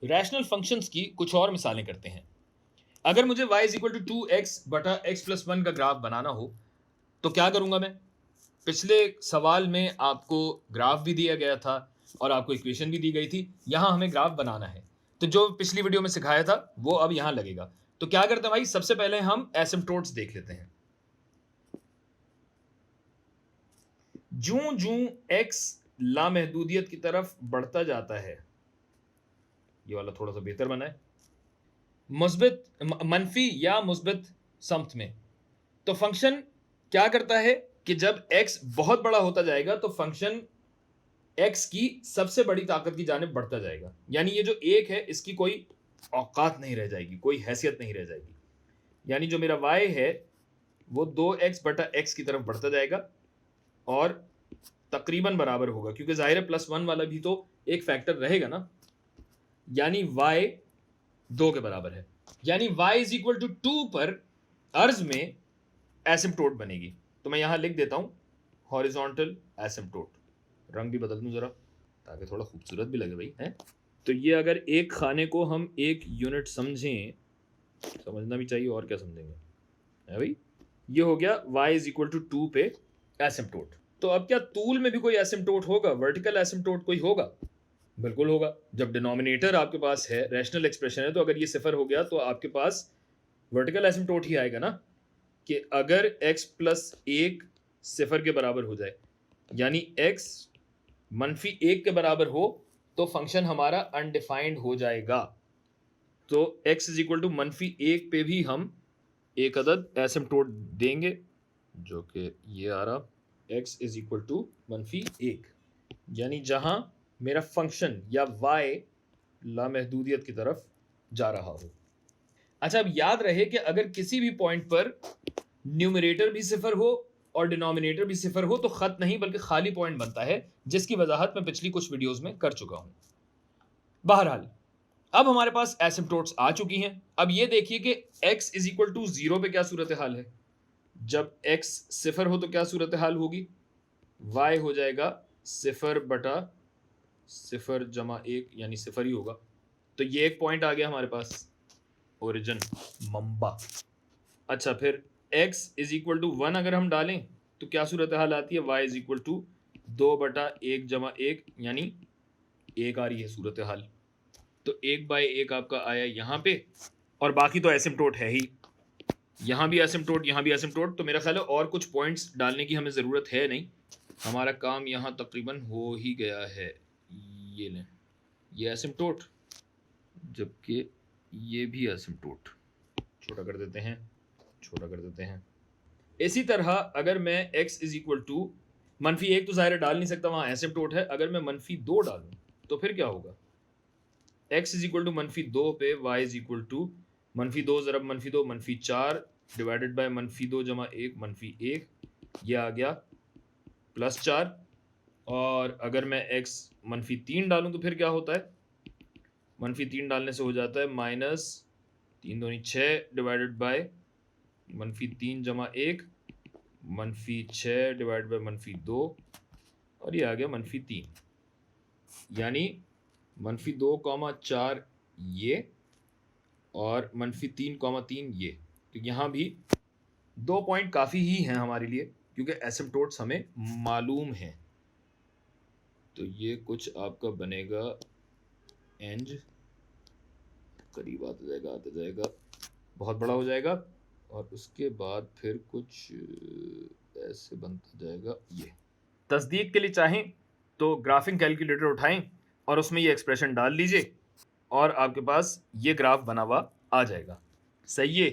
Rational functions की कुछ और मिसालें करते हैं। अगर मुझे y is equal to 2x बटा x प्लस 1 का ग्राफ बनाना हो तो क्या करूंगा मैं? पिछले सवाल में आपको ग्राफ भी दिया गया था और आपको इक्वेशन भी दी गई थी। यहां हमें ग्राफ बनाना है, तो जो पिछली वीडियो में सिखाया था वो अब यहां लगेगा। तो क्या करते हैं भाई, सबसे पहले हम एसिम्प्टोट्स देख लेते हैं। जूं जूं x लामहदूदियत की तरफ बढ़ता जाता है, ये वाला थोड़ा सा बेहतर बना है, मुस्बित मनफी या मुस्बित समत में, तो फंक्शन क्या करता है कि जब x बहुत बड़ा होता जाएगा तो फंक्शन x की सबसे बड़ी ताकत की जानिब बढ़ता जाएगा। यानी ये जो एक है इसकी कोई औकात नहीं रह जाएगी, कोई हैसियत नहीं रह जाएगी। यानी जो मेरा y है वो 2x बटा x की तरफ बढ़ता जाएगा और तकरीबन बराबर होगा, क्योंकि जाहिर है प्लस 1 वाला भी तो एक फैक्टर रहेगा ना। यानी y 2 के बराबर है। यानी y इज इक्वल टू 2 पर अर्ज में एसिम्प्टोट बनेगी। तो मैं यहां लिख देता हूं हॉरिजॉन्टल एसिम्प्टोट। रंग भी बदल दूं जरा ताकि थोड़ा खूबसूरत भी लगे भाई, है। तो ये अगर एक खाने को हम एक यूनिट समझें, समझना भी चाहिए, और क्या समझेंगे, है भाई। ये हो गया y इज इक्वल टू 2 पे एसिम्प्टोट। तो अब क्या तूल में भी कोई एसिम्प्टोट होगा, वर्टिकल एसिम्प्टोट कोई होगा? बिल्कुल होगा। जब डिनोमिनेटर आपके पास है, रैशनल एक्सप्रेशन है, तो अगर ये सिफर हो गया तो आपके पास वर्टिकल एसिम्प्टोट ही आएगा ना, कि अगर x प्लस 1 सिफर के बराबर हो जाए, यानी x मनफी 1 के बराबर हो, तो फंक्शन हमारा अनडिफाइंड हो जाएगा। तो x इज इक्वल टू मनफी 1 पे भी हम एक अदद एसिम्प्टोट देंगे, जो कि ये आ रहा x इज इक्वल टू मनफी 1, यानी जहां मेरा फंक्शन या y लामहदूदियत की तरफ जा रहा हो। अच्छा, अब याद रहे कि अगर किसी भी पॉइंट पर न्यूमरेटर भी सिफर हो और डिनोमिनेटर भी सिफर हो तो खत नहीं बल्कि खाली पॉइंट बनता है, जिसकी वजाहत मैं पिछली कुछ वीडियोस में कर चुका हूं। बहरहाल अब हमारे पास एसिम्प्टोट्स आ चुकी हैं। अब ये देखिए कि x इज इक्वल टू 0 पे क्या सूरत हाल है। जब x सिफर हो तो क्या सूरत हाल होगी, y हो जाएगा सिफर बटा सिफर जमा 1, यानी सिफर ही होगा। तो ये एक पॉइंट आ गया हमारे पास, ओरिजिन मंबा। अच्छा, फिर x इज इक्वल टू 1 अगर हम डालें तो क्या सूरत हाल आती है, y इज इक्वल टू 2 बटा 1 जमा 1, यानी 1 आ रही है सूरत हाल। तो 1/1 आपका आया यहाँ पे, और बाकी तो एसिम्प्टोट है ही, यहाँ भी एसिम्प्टोट, यहाँ भी एसिम्प्टोट। तो मेरा ख्याल है और कुछ पॉइंट्स डालने की हमें ज़रूरत है नहीं, हमारा काम यहाँ तकरीबन हो ही गया है। ये लें, ये एसिम्प्टोट, जबकि ये भी एसिम्प्टोट। छोटा कर देते हैं, छोटा कर देते हैं। इसी तरह अगर मैं x इज इक्वल टू मनफी 1 तो ज़ाहिर डाल नहीं सकता, वहाँ एसिम्प्टोट है। अगर मैं मनफी 2 डालूँ तो फिर क्या होगा, x इज इक्वल टू मनफी 2 पे y इज इक्वल टू मनफी 2 ज़रब मनफी 2 मनफी 4 डिवाइडेड बाय मनफी 2 जमा 1 मनफी 1, ये आ गया प्लस 4। और अगर मैं x मनफी 3 डालूँ तो फिर क्या होता है, मनफी 3 डालने से हो जाता है माइनस 3 दूनी 6 डिवाइडेड बाय मनफी 3 जमा 1 मनफी 6 डिवाइड बाय मनफी 2, और ये आ गया मनफी 3। यानी मनफी 2,4 ये और मनफी 3,3 ये। तो यहाँ भी 2 पॉइंट काफ़ी ही हैं हमारे लिए, क्योंकि एसिम्प्टोट्स हमें मालूम हैं। तो ये कुछ आपका बनेगा एंज, करीब आता जाएगा, बहुत बड़ा हो जाएगा, और उसके बाद फिर कुछ ऐसे बनता जाएगा। ये तस्दीक के लिए चाहें तो ग्राफिंग कैलकुलेटर उठाएं और उसमें ये एक्सप्रेशन डाल लीजिए और आपके पास ये ग्राफ बना हुआ आ जाएगा। सही है।